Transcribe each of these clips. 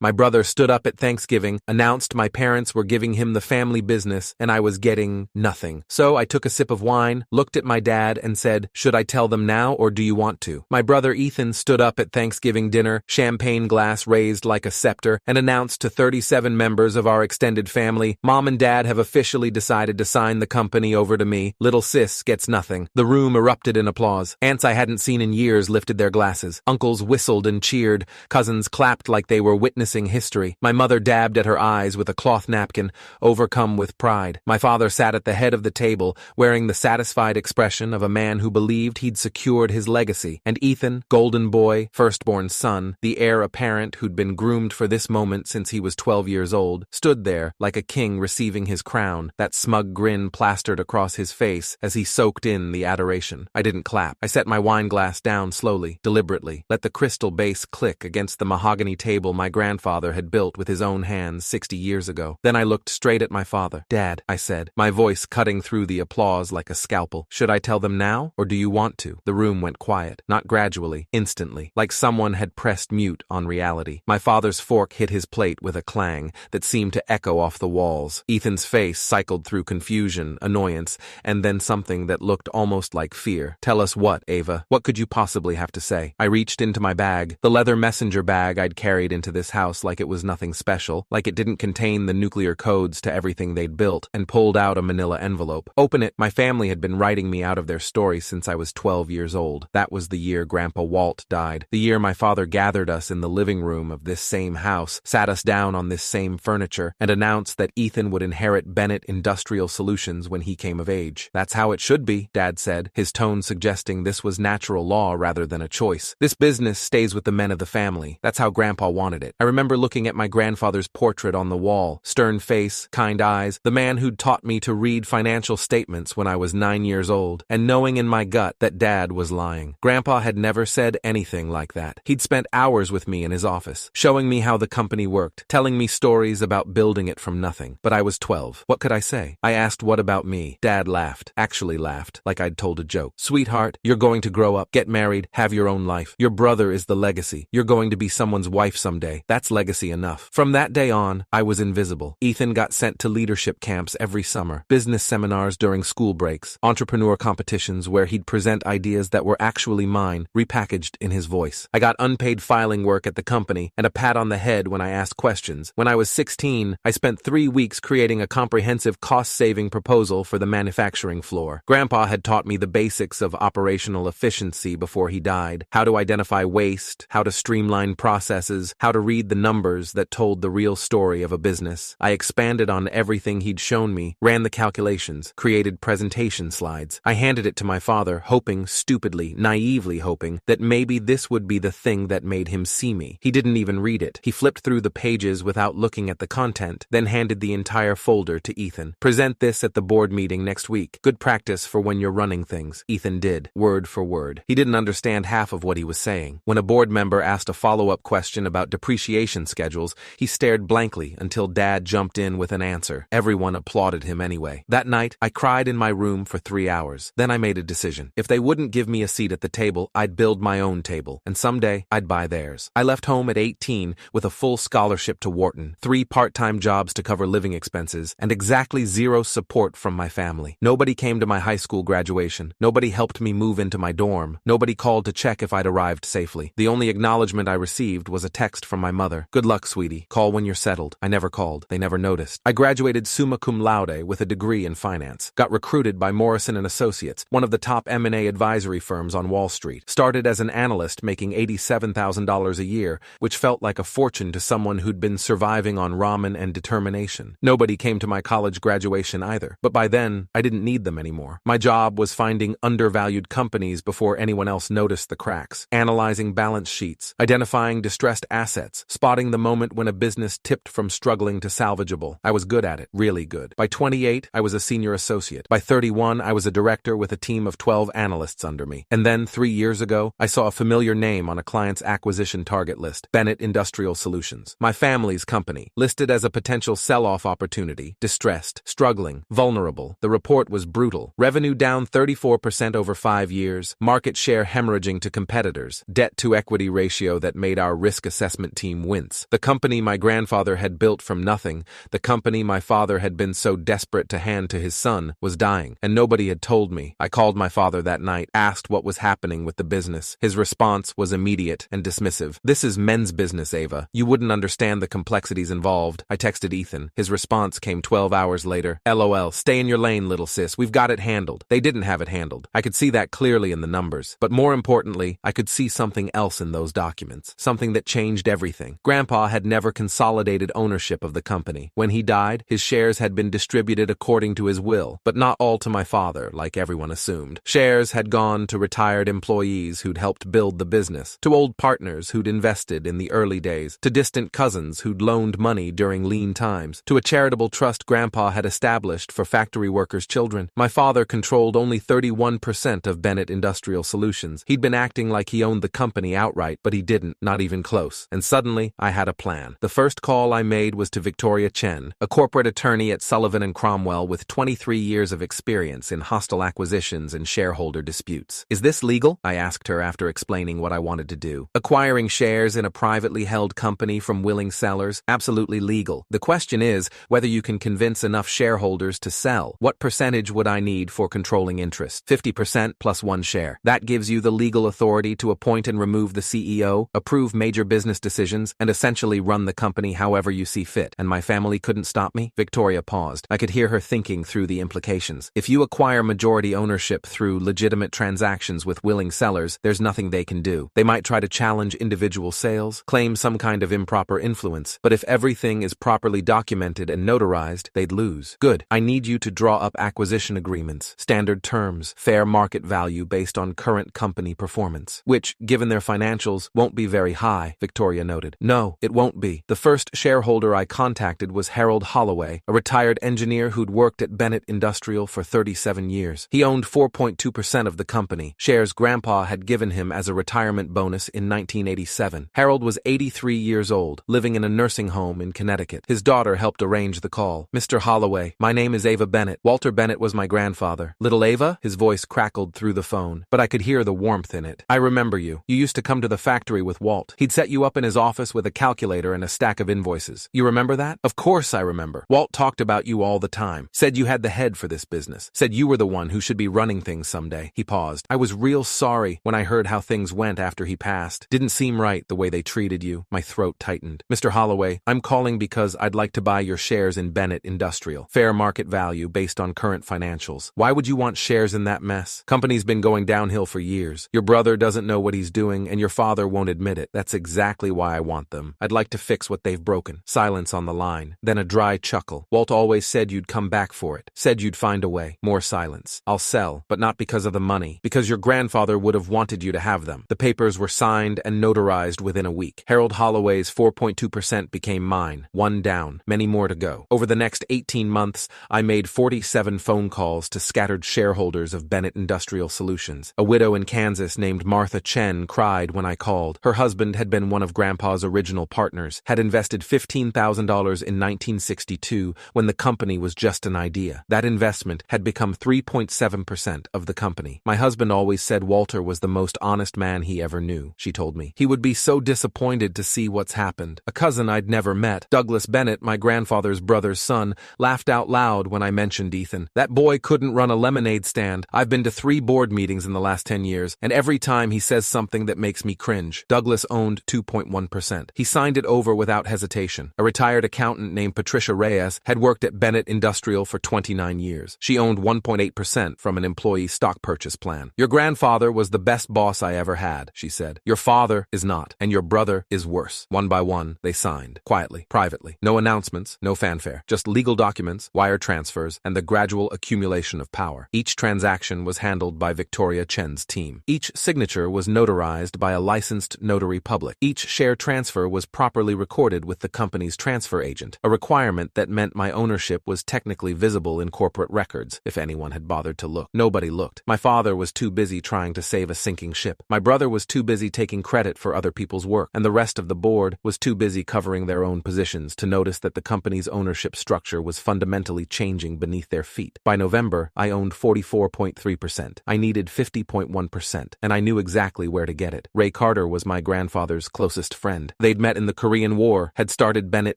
My brother stood up at Thanksgiving, announced my parents were giving him the family business, and I was getting nothing. So I took a sip of wine, looked at my dad, and said, "Should I tell them now, or do you want to?" My brother Ethan stood up at Thanksgiving dinner, champagne glass raised like a scepter, and announced to 37 members of our extended family, "Mom and Dad have officially decided to sign the company over to me. Little sis gets nothing." The room erupted in applause. Aunts I hadn't seen in years lifted their glasses. Uncles whistled and cheered. Cousins clapped like they were witnessing history. My mother dabbed at her eyes with a cloth napkin, overcome with pride. My father sat at the head of the table, wearing the satisfied expression of a man who believed he'd secured his legacy. And Ethan, golden boy, firstborn son, the heir apparent who'd been groomed for this moment since he was 12 years old, stood there like a king receiving his crown, that smug grin plastered across his face as he soaked in the adoration. I didn't clap. I set my wine glass down slowly, deliberately, let the crystal base click against the mahogany table my grandfather had built with his own hands 60 years ago. Then I looked straight at my father. "Dad," I said, my voice cutting through the applause like a scalpel. "Should I tell them now, or do you want to?" The room went quiet, not gradually, instantly, like someone had pressed mute on reality. My father's fork hit his plate with a clang that seemed to echo off the walls. Ethan's face cycled through confusion, annoyance, and then something that looked almost like fear. "Tell us what, Ava? What could you possibly have to say?" I reached into my bag, the leather messenger bag I'd carried into this house like it was nothing special, like it didn't contain the nuclear codes to everything they'd built, and pulled out a manila envelope. "Open it." My family had been writing me out of their story since I was 12 years old. That was the year Grandpa Walt died. The year my father gathered us in the living room of this same house, sat us down on this same furniture, and announced that Ethan would inherit Bennett Industrial Solutions when he came of age. "That's how it should be," Dad said, his tone suggesting this was natural law rather than a choice. "This business stays with the men of the family. That's how Grandpa wanted it." I remember looking at my grandfather's portrait on the wall, stern face, kind eyes, the man who'd taught me to read financial statements when I was 9 years old, and knowing in my gut that Dad was lying. Grandpa had never said anything like that. He'd spent hours with me in his office, showing me how the company worked, telling me stories about building it from nothing. But I was 12. What could I say? I asked, "What about me?" Dad laughed, actually laughed, like I'd told a joke. "Sweetheart, you're going to grow up, get married, have your own life. Your brother is the legacy. You're going to be someone's wife someday. That's legacy enough." From that day on, I was invisible. Ethan got sent to leadership camps every summer, business seminars during school breaks, entrepreneur competitions where he'd present ideas that were actually mine, repackaged in his voice. I got unpaid filing work at the company and a pat on the head when I asked questions. When I was 16, I spent 3 weeks creating a comprehensive cost-saving proposal for the manufacturing floor. Grandpa had taught me the basics of operational efficiency before he died, how to identify waste, how to streamline processes, how to read the numbers that told the real story of a business. I expanded on everything he'd shown me, ran the calculations, created presentation slides. I handed it to my father, hoping, stupidly, naively hoping, that maybe this would be the thing that made him see me. He didn't even read it. He flipped through the pages without looking at the content, then handed the entire folder to Ethan. "Present this at the board meeting next week. Good practice for when you're running things." Ethan did, word for word. He didn't understand half of what he was saying. When a board member asked a follow-up question about depreciation schedules, he stared blankly until Dad jumped in with an answer. Everyone applauded him anyway. That night, I cried in my room for 3 hours. Then I made a decision. If they wouldn't give me a seat at the table, I'd build my own table, and someday I'd buy theirs. I left home at 18 with a full scholarship to Wharton, 3 part-time jobs to cover living expenses, and exactly 0 support from my family. Nobody came to my high school graduation. Nobody helped me move into my dorm. Nobody called to check if I'd arrived safely. The only acknowledgement I received was a text from my mother. "Good luck, sweetie. Call when you're settled." I never called. They never noticed. I graduated summa cum laude with a degree in finance. Got recruited by Morrison & Associates, one of the top M&A advisory firms on Wall Street. Started as an analyst making $87,000 a year, which felt like a fortune to someone who'd been surviving on ramen and determination. Nobody came to my college graduation either, but by then, I didn't need them anymore. My job was finding undervalued companies before anyone else noticed the cracks, analyzing balance sheets, identifying distressed assets, spotting the moment when a business tipped from struggling to salvageable. I was good at it, really good. By 28, I was a senior associate. By 31, I was a director with a team of 12 analysts under me. And then, 3 years ago, I saw a familiar name on a client's acquisition target list, Bennett Industrial Solutions. My family's company, listed as a potential sell-off opportunity, distressed, struggling, vulnerable. The report was brutal. Revenue down 34% over 5 years, market share hemorrhaging to competitors, debt-to-equity ratio that made our risk assessment team wince. The company my grandfather had built from nothing, the company my father had been so desperate to hand to his son, was dying, and nobody had told me. I called my father that night, asked what was happening with the business. His response was immediate and dismissive. "This is men's business, Ava. You wouldn't understand the complexities involved." I texted Ethan. His response came 12 hours later. "LOL, stay in your lane, little sis. We've got it handled." They didn't have it handled. I could see that clearly in the numbers. But more importantly, I could see something else in those documents. Something that changed everything. Grandpa had never consolidated ownership of the company. When he died, his shares had been distributed according to his will, but not all to my father, like everyone assumed. Shares had gone to retired employees who'd helped build the business, to old partners who'd invested in the early days, to distant cousins who'd loaned money during lean times, to a charitable trust Grandpa had established for factory workers' children. My father controlled only 31% of Bennett Industrial Solutions. He'd been acting like he owned the company outright, but he didn't, not even close. And suddenly, I had a plan. The first call I made was to Victoria Chen, a corporate attorney at Sullivan & Cromwell with 23 years of experience in hostile acquisitions and shareholder disputes. "Is this legal?" I asked her after explaining what I wanted to do. "Acquiring shares in a privately held company from willing sellers? Absolutely legal. The question is whether you can convince enough shareholders to sell. What percentage would I need for controlling interest? 50% plus 1 share. That gives you the legal authority to appoint and remove the CEO, approve major business decisions, and essentially run the company however you see fit. And my family couldn't stop me?" Victoria paused. I could hear her thinking through the implications. If you acquire majority ownership through legitimate transactions with willing sellers, there's nothing they can do. They might try to challenge individual sales, claim some kind of improper influence, but if everything is properly documented and notarized, they'd lose. "Good. I need you to draw up acquisition agreements, standard terms, fair market value based on current company performance, which, given their financials, won't be very high," Victoria noted. "No, it won't be. The first shareholder I contacted was Harold Holloway, a retired engineer who'd worked at Bennett Industrial for 37 years. He owned 4.2% of the company, shares Grandpa had given him as a retirement bonus in 1987. Harold was 83 years old, living in a nursing home in Connecticut. His daughter helped arrange the call. "Mr. Holloway, my name is Ava Bennett. Walter Bennett was my grandfather." "Little Ava?" His voice crackled through the phone, but I could hear the warmth in it. "I remember you. You used to come to the factory with Walt. He'd set you up in his office with a calculator and a stack of invoices. You remember that?" "Of course I remember. Walt talked about you all the time. Said you had the head for this business. Said you were the one who should be running things someday." He paused. "I was real sorry when I heard how things went after he passed. Didn't seem right the way they treated you." My throat tightened. "Mr. Holloway, I'm calling because I'd like to buy your shares in Bennett Industrial. Fair market value based on current financials." "Why would you want shares in that mess? Company's been going downhill for years. Your brother doesn't know what he's doing and your father won't admit it. That's exactly why I want them. I'd like to fix what they've broken." Silence on the line, then a dry chuckle. "Walt always said you'd come back for it. Said you'd find a way." More silence. "I'll sell, but not because of the money. Because your grandfather would have wanted you to have them." The papers were signed and notarized within a week. Harold Holloway's 4.2% became mine. 1 down. Many more to go. Over the next 18 months, I made 47 phone calls to scattered shareholders of Bennett Industrial Solutions. A widow in Kansas named Martha Chen cried when I called. Her husband had been one of Grandpa's original partners, had invested $15,000 in 1962 when the company was just an idea. That investment had become 3.7% of the company. "My husband always said Walter was the most honest man he ever knew," she told me. "He would be so disappointed to see what's happened." A cousin I'd never met, Douglas Bennett, my grandfather's brother's son, laughed out loud when I mentioned Ethan. "That boy couldn't run a lemonade stand. I've been to 3 board meetings in the last 10 years, and every time he says something that makes me cringe." Douglas owned 2.1%. He signed it over without hesitation. A retired accountant named Patricia Reyes had worked at Bennett Industrial for 29 years. She owned 1.8% from an employee stock purchase plan. "Your grandfather was the best boss I ever had," she said. "Your father is not, and your brother is worse." One by one, they signed. Quietly, privately. No announcements, no fanfare. Just legal documents, wire transfers, and the gradual accumulation of power. Each transaction was handled by Victoria Chen's team. Each signature was notarized by a licensed notary public. Each share transfer was properly recorded with the company's transfer agent, a requirement that meant my ownership was technically visible in corporate records, if anyone had bothered to look. Nobody looked. My father was too busy trying to save a sinking ship. My brother was too busy taking credit for other people's work, and the rest of the board was too busy covering their own positions to notice that the company's ownership structure was fundamentally changing beneath their feet. By November, I owned 44.3%. I needed 50.1%, and I knew exactly where to get it. Ray Carter was my grandfather's closest friend. friend. They'd met in the Korean War, had started Bennett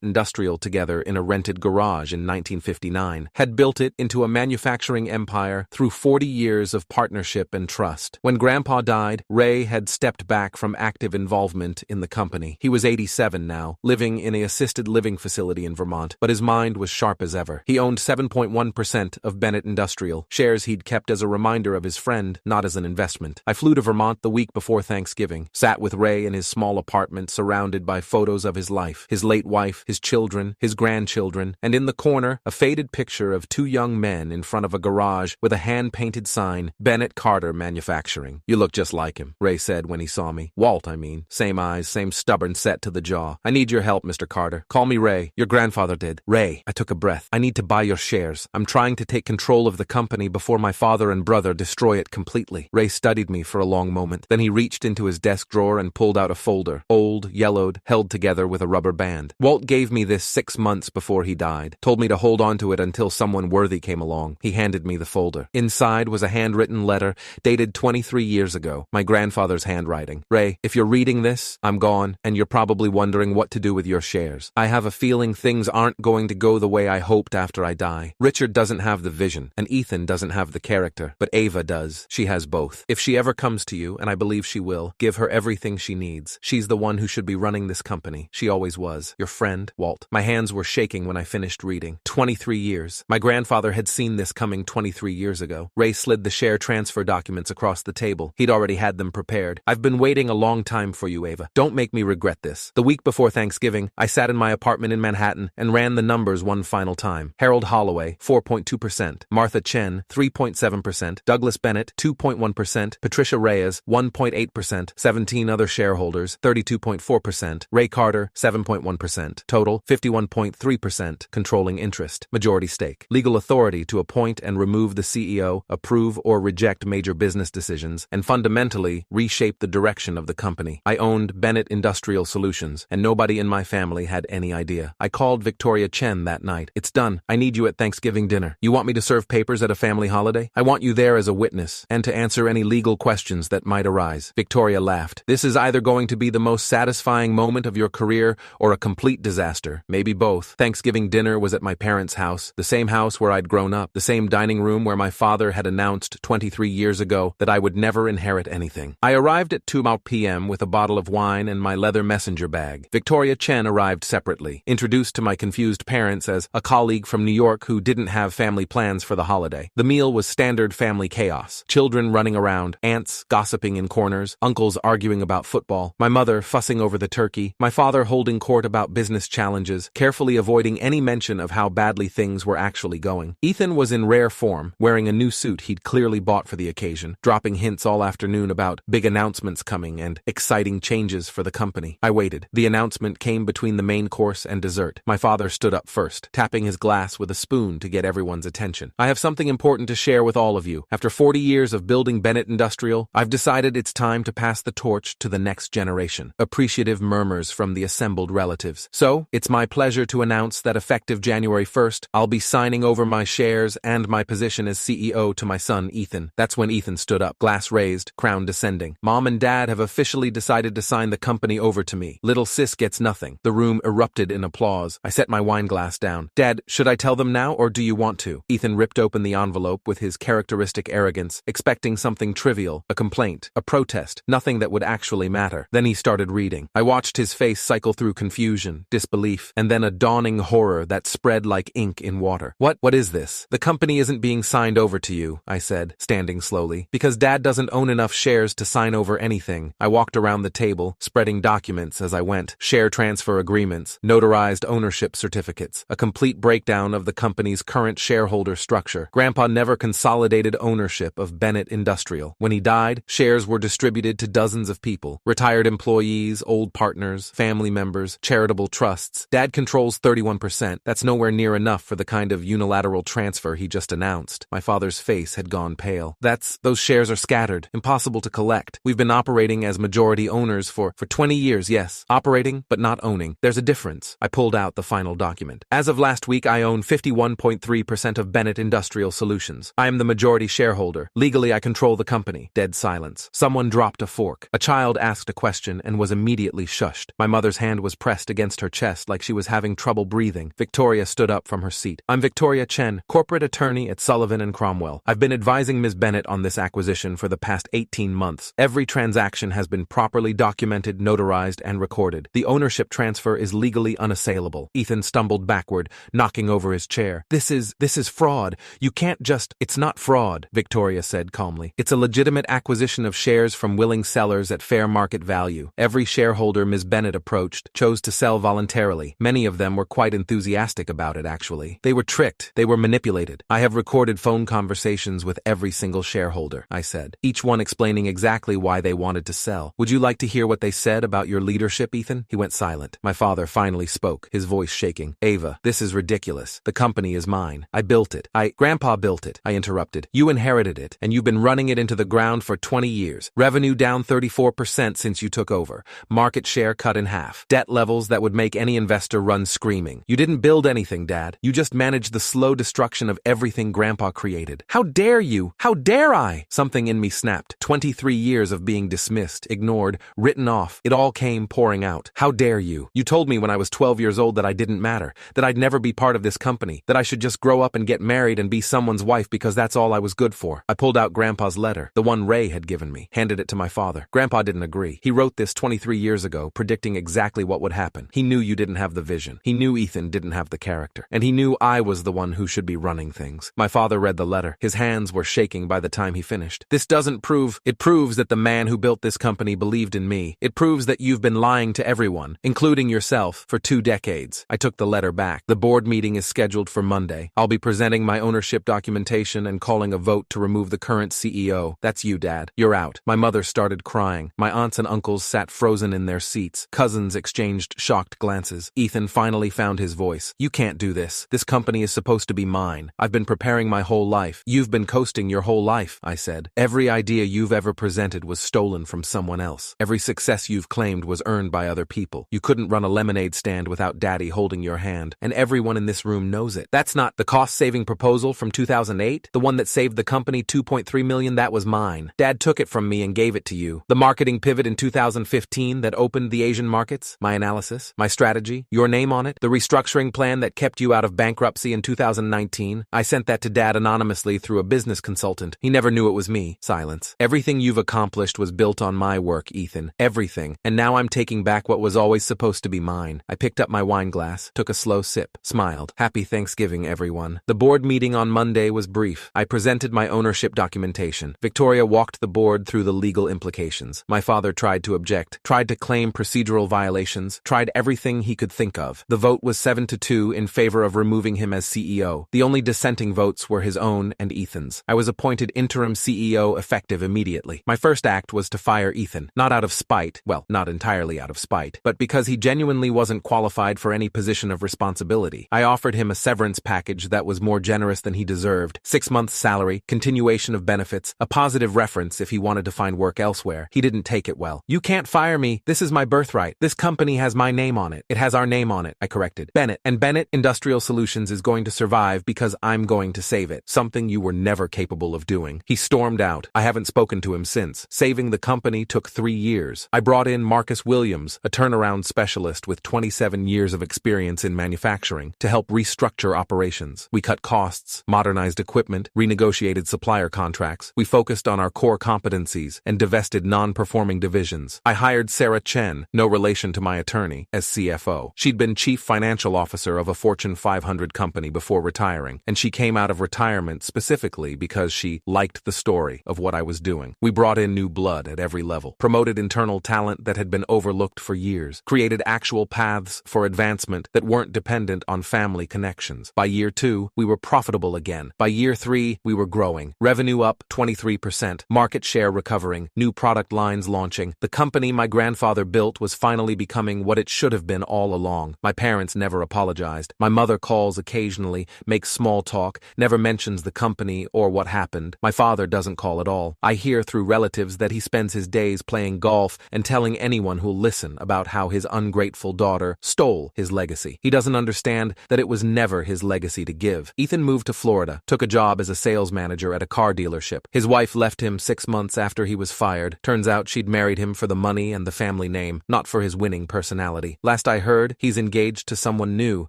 Industrial together in a rented garage in 1959, had built it into a manufacturing empire through 40 years of partnership and trust. When Grandpa died, Ray had stepped back from active involvement in the company. He was 87 now, living in an assisted living facility in Vermont, but his mind was sharp as ever. He owned 7.1% of Bennett Industrial, shares he'd kept as a reminder of his friend, not as an investment. I flew to Vermont the week before Thanksgiving, sat with Ray in his small apartment surrounded by photos of his life, his late wife, his children, his grandchildren, and in the corner, a faded picture of two young men in front of a garage with a hand-painted sign, Bennett Carter Manufacturing. "You look just like him," Ray said when he saw me. "Walt, I mean. Same eyes, same stubborn set to the jaw. I need your help, Mr. Carter. Call me Ray. Your grandfather did." "Ray," I took a breath. "I need to buy your shares. I'm trying to take control of the company before my father and brother destroy it completely." Ray studied me for a long moment. Then he reached into his desk drawer and pulled out a folder, old, yellowed, held together with a rubber band. "Walt gave me this 6 months before he died. Told me to hold on to it until someone worthy came along." He handed me the folder. Inside was a handwritten letter dated 23 years ago, my grandfather's handwriting. "Ray, if you're reading this, I'm gone, and you're probably wondering what to do with your shares. I have a feeling things aren't going to go the way I hoped after I die. Richard doesn't have the vision, and Ethan doesn't have the character, but Ava does. She has both. If she ever comes to you, and I believe she will, give her everything she needs. She's the one who should be running this company. She always was. Your friend, Walt." My hands were shaking when I finished reading. 23 years. My grandfather had seen this coming 23 years ago. Ray slid the share transfer documents across the table. He'd already had them prepared. "I've been waiting a long time for you, Ava. Don't make me regret this." The week before Thanksgiving, I sat in my apartment in Manhattan and ran the numbers one final time. Harold Holloway, 4.2%. Martha Chen, 3.7%. Douglas Bennett, 2.1%. Patricia Reyes, 1.8%. 17 other shareholders, 32.4%. Ray Carter, 7.1%. Total, 51.3%. Controlling interest. Majority stake. Legal authority to appoint and remove the CEO, approve or reject major business decisions, and fundamentally reshape the direction of the company. I owned Bennett Industrial Solutions, and nobody in my family had any idea. I called Victoria Chen that night. "It's done. I need you at Thanksgiving dinner. You want me to serve papers at a family holiday? I want you there as a witness, and to answer any legal questions that might arise." Victoria laughed. "This is either going to be the most satisfying moment of your career or a complete disaster. Maybe both." Thanksgiving dinner was at my parents' house, the same house where I'd grown up, the same dining room where my father had announced 23 years ago that I would never inherit anything. I arrived at 2 p.m. with a bottle of wine and my leather messenger bag. Victoria Chen arrived separately, introduced to my confused parents as a colleague from New York who didn't have family plans for the holiday. The meal was standard family chaos. Children running around, aunts gossiping in corners, uncles arguing about football, my mother fussing over the turkey, my father holding court about business challenges, carefully avoiding any mention of how badly things were actually going. Ethan was in rare form, wearing a new suit he'd clearly bought for the occasion, dropping hints all afternoon about big announcements coming and exciting changes for the company. I waited. The announcement came between the main course and dessert. My father stood up first, tapping his glass with a spoon to get everyone's attention. "I have something important to share with all of you. After 40 years of building Bennett Industrial, I've decided it's time to pass the torch to the next generation." Appreciative murmurs from the assembled relatives. "So, it's my pleasure to announce that effective January 1st, I'll be signing over my shares and my position as CEO to my son, Ethan." That's when Ethan stood up, glass raised, crown descending. "Mom and Dad have officially decided to sign the company over to me. Little sis gets nothing." The room erupted in applause. I set my wine glass down. "Dad, should I tell them now or do you want to?" Ethan ripped open the envelope with his characteristic arrogance, expecting something trivial, a complaint, a protest, nothing that would actually matter. Then he started reading. I watched his face cycle through confusion, disbelief, and then a dawning horror that spread like ink in water. What is this?" "The company isn't being signed over to you," I said, standing slowly, "because Dad doesn't own enough shares to sign over anything." I walked around the table, spreading documents as I went. Share transfer agreements, notarized ownership certificates, a complete breakdown of the company's current shareholder structure. Grandpa never consolidated ownership of Bennett Industrial. When he died, shares were distributed to dozens of people, retired employees, old partners, family members, charitable trusts. Dad controls 31%. That's nowhere near enough for the kind of unilateral transfer he just announced. My father's face had gone pale. Those shares are scattered, impossible to collect. We've been operating as majority owners for 20 years, yes. Operating, but not owning. There's a difference." I pulled out the final document. "As of last week, I own 51.3% of Bennett Industrial Solutions. I am the majority shareholder. Legally, I control the company." Dead silence. Someone dropped a fork. A child asked a question and was immediately immediately shushed. My mother's hand was pressed against her chest like she was having trouble breathing. Victoria stood up from her seat. I'm Victoria Chen, corporate attorney at Sullivan & Cromwell. I've been advising Ms. Bennett on this acquisition for the past 18 months. Every transaction has been properly documented, notarized, and recorded. The ownership transfer is legally unassailable. Ethan stumbled backward, knocking over his chair. This is fraud. You can't just— It's not fraud, Victoria said calmly. It's a legitimate acquisition of shares from willing sellers at fair market value. Every shareholder Ms. Bennett approached chose to sell voluntarily. Many of them were quite enthusiastic about it, actually. They were tricked. They were manipulated. I have recorded phone conversations with every single shareholder, I said, each one explaining exactly why they wanted to sell. Would you like to hear what they said about your leadership, Ethan? He went silent. My father finally spoke, his voice shaking. Ava, this is ridiculous. The company is mine. I built it. Grandpa built it, I interrupted. You inherited it, and you've been running it into the ground for 20 years. Revenue down 34% since you took over. Market share cut in half. Debt levels that would make any investor run screaming. You didn't build anything, Dad. You just managed the slow destruction of everything Grandpa created. How dare you? How dare I? Something in me snapped. 23 years of being dismissed, ignored, written off. It all came pouring out. How dare you? You told me when I was 12 years old that I didn't matter, that I'd never be part of this company, that I should just grow up and get married and be someone's wife because that's all I was good for. I pulled out Grandpa's letter, the one Ray had given me, handed it to my father. Grandpa didn't agree. He wrote this 23 years ago, predicting exactly what would happen. He knew you didn't have the vision. He knew Ethan didn't have the character. And he knew I was the one who should be running things. My father read the letter. His hands were shaking by the time he finished. This doesn't prove— It proves that the man who built this company believed in me. It proves that you've been lying to everyone, including yourself, for 2 decades. I took the letter back. The board meeting is scheduled for Monday. I'll be presenting my ownership documentation and calling a vote to remove the current CEO. That's you, Dad. You're out. My mother started crying. My aunts and uncles sat frozen in their seats. Cousins exchanged shocked glances. Ethan finally found his voice. You can't do this. This company is supposed to be mine. I've been preparing my whole life. You've been coasting your whole life, I said. Every idea you've ever presented was stolen from someone else. Every success you've claimed was earned by other people. You couldn't run a lemonade stand without Daddy holding your hand, and everyone in this room knows it. That's not the cost-saving proposal from 2008, the one that saved the company $2.3 million. That was mine. Dad took it from me and gave it to you. The marketing pivot in 2015 that opened the Asian markets, my analysis, my strategy, your name on it, the restructuring plan that kept you out of bankruptcy in 2019, I sent that to Dad anonymously through a business consultant. He never knew it was me. Silence. Everything you've accomplished was built on my work, Ethan. Everything. And now I'm taking back what was always supposed to be mine. I picked up my wine glass, took a slow sip, smiled. Happy Thanksgiving, everyone. The board meeting on Monday was brief. I presented my ownership documentation. Victoria walked the board through the legal implications. My father tried to object, tried to claim procedural violations, tried everything he could think of. The vote was 7-2 in favor of removing him as CEO. The only dissenting votes were his own and Ethan's. I was appointed interim CEO effective immediately. My first act was to fire Ethan, not out of spite, well, not entirely out of spite, but because he genuinely wasn't qualified for any position of responsibility. I offered him a severance package that was more generous than he deserved, 6 months' salary, continuation of benefits, a positive reference if he wanted to find work elsewhere. He didn't take it well. You can't fire me. This is my birthright. This company has my name on it. It has our name on it, I corrected. Bennett. And Bennett Industrial Solutions is going to survive because I'm going to save it. Something you were never capable of doing. He stormed out. I haven't spoken to him since. Saving the company took 3 years. I brought in Marcus Williams, a turnaround specialist with 27 years of experience in manufacturing, to help restructure operations. We cut costs, modernized equipment, renegotiated supplier contracts. We focused on our core competencies and divested non-performing divisions. I hired Sarah Chen, no relation to my attorney, as CFO. She'd been chief financial officer of a Fortune 500 company before retiring, and she came out of retirement specifically because she liked the story of what I was doing. We brought in new blood at every level, promoted internal talent that had been overlooked for years, created actual paths for advancement that weren't dependent on family connections. By year 2, we were profitable again. By year 3, we were growing. Revenue up 23%, market share recovering, new product lines launching. The company my grandfather built was finally becoming what it should have been all along. My parents never apologized. My mother calls occasionally, makes small talk, never mentions the company or what happened. My father doesn't call at all. I hear through relatives that he spends his days playing golf and telling anyone who'll listen about how his ungrateful daughter stole his legacy. He doesn't understand that it was never his legacy to give. Ethan moved to Florida, took a job as a sales manager at a car dealership. His wife left him 6 months after he was fired. Turns out she'd married him for the money and the family name, not for his winning personality. Last I heard, he's engaged to someone new,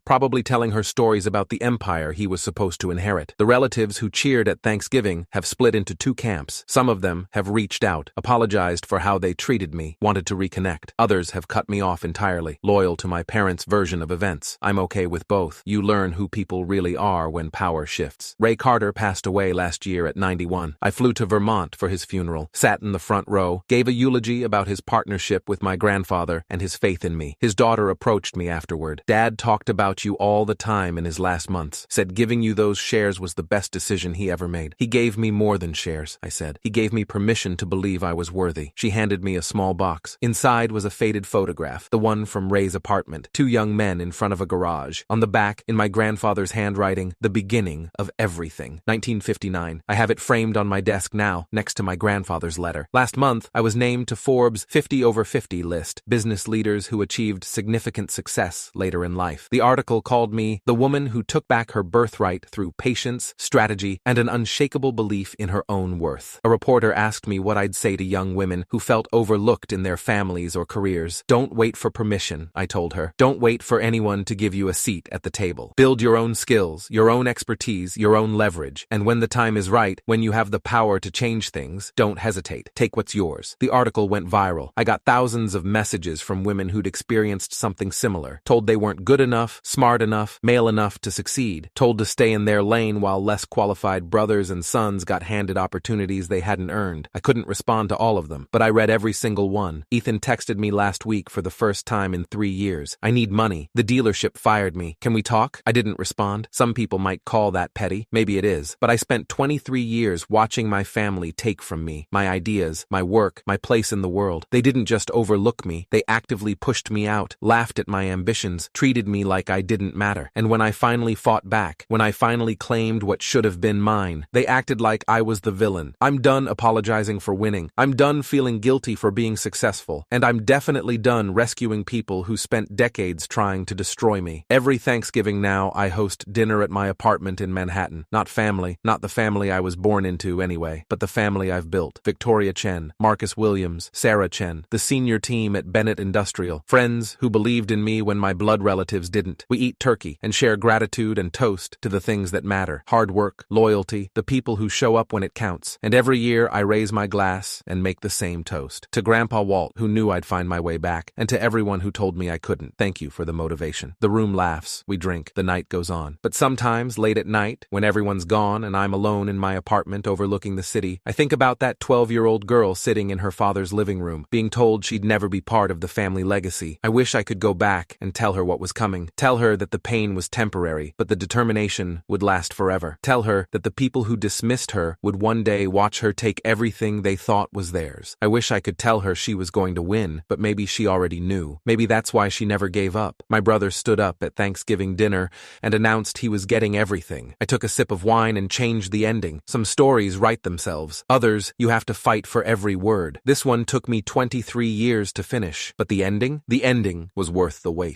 probably telling her stories about the empire he was supposed to inherit. The relatives who cheered at Thanksgiving have split into two camps. Some of them have reached out, apologized for how they treated me, wanted to reconnect. Others have cut me off entirely, loyal to my parents' version of events. I'm okay with both. You learn who people really are when power shifts. Ray Carter passed away last year at 91. I flew to Vermont for his funeral, sat in the front row, gave a eulogy about his partnership with my grandfather and his faith in me. His daughter approached me afterward. Dad talked about you all the time in his last months, said giving you those shares was the best decision he ever made. He gave me more than shares, I said. He gave me permission to believe I was worthy. She handed me a small box. Inside was a faded photograph, the one from Ray's apartment, two young men in front of a garage. On the back, in my grandfather's handwriting, the beginning of everything. 1959. I have it framed on my desk now, next to my grandfather's letter. Last month, I was named to Forbes' 50 over 50 list, business leaders who achieved significant success later in life. The article called me the woman who took back her birthright through patience, strategy, and an unshakable belief in her own worth. A reporter asked me what I'd say to young women who felt overlooked in their families or careers. Don't wait for permission, I told her. Don't wait for anyone to give you a seat at the table. Build your own skills, your own expertise, your own leverage, and when the time is right, when you have the power to change things, don't hesitate. Take what's yours. The article went viral. I got thousands of messages from women who'd experienced something similar, told they weren't good enough, smart enough, male enough to succeed, told to stay in their lane while less qualified brothers and sons got handed opportunities they hadn't earned. I couldn't respond to all of them, but I read every single one. Ethan texted me last week for the first time in 3 years. I need money. The dealership fired me. Can we talk? I didn't respond. Some people might call that petty. Maybe it is. But I spent 23 years watching my family take from me, my ideas, my work, my place in the world. They didn't just overlook me. They actively pushed me out, laughed at my ambitions, treated me like I didn't matter. And when I finally fought back, when I finally claimed what should have been mine, they acted like I was the villain. I'm done apologizing for winning. I'm done feeling guilty for being successful. And I'm definitely done rescuing people who spent decades trying to destroy me. Every Thanksgiving now, I host dinner at my apartment in Manhattan. Not family, not the family I was born into anyway, but the family I've built. Victoria Chen, Marcus Williams, Sarah Chen, the senior team at Bennett Industrial, friends who believed in me when my blood relatives didn't. We eat turkey and share gratitude and toast to the things that matter. Hard work, loyalty, the people who show up when it counts. And every year I raise my glass and make the same toast. To Grandpa Walt, who knew I'd find my way back, and to everyone who told me I couldn't. Thank you for the motivation. The room laughs, we drink, the night goes on. But sometimes, late at night, when everyone's gone and I'm alone in my apartment overlooking the city, I think about that 12-year-old girl sitting in her father's living room, being told she'd never be part of the family legacy. I wish I could go back and tell her what was coming. Tell her that the pain was temporary, but the determination would last forever. Tell her that the people who dismissed her would one day watch her take everything they thought was theirs. I wish I could tell her she was going to win, but maybe she already knew. Maybe that's why she never gave up. My brother stood up at Thanksgiving dinner and announced he was getting everything. I took a sip of wine and changed the ending. Some stories write themselves. Others, you have to fight for every word. This one took me 23 years to finish. But the ending? The ending was worth the wait.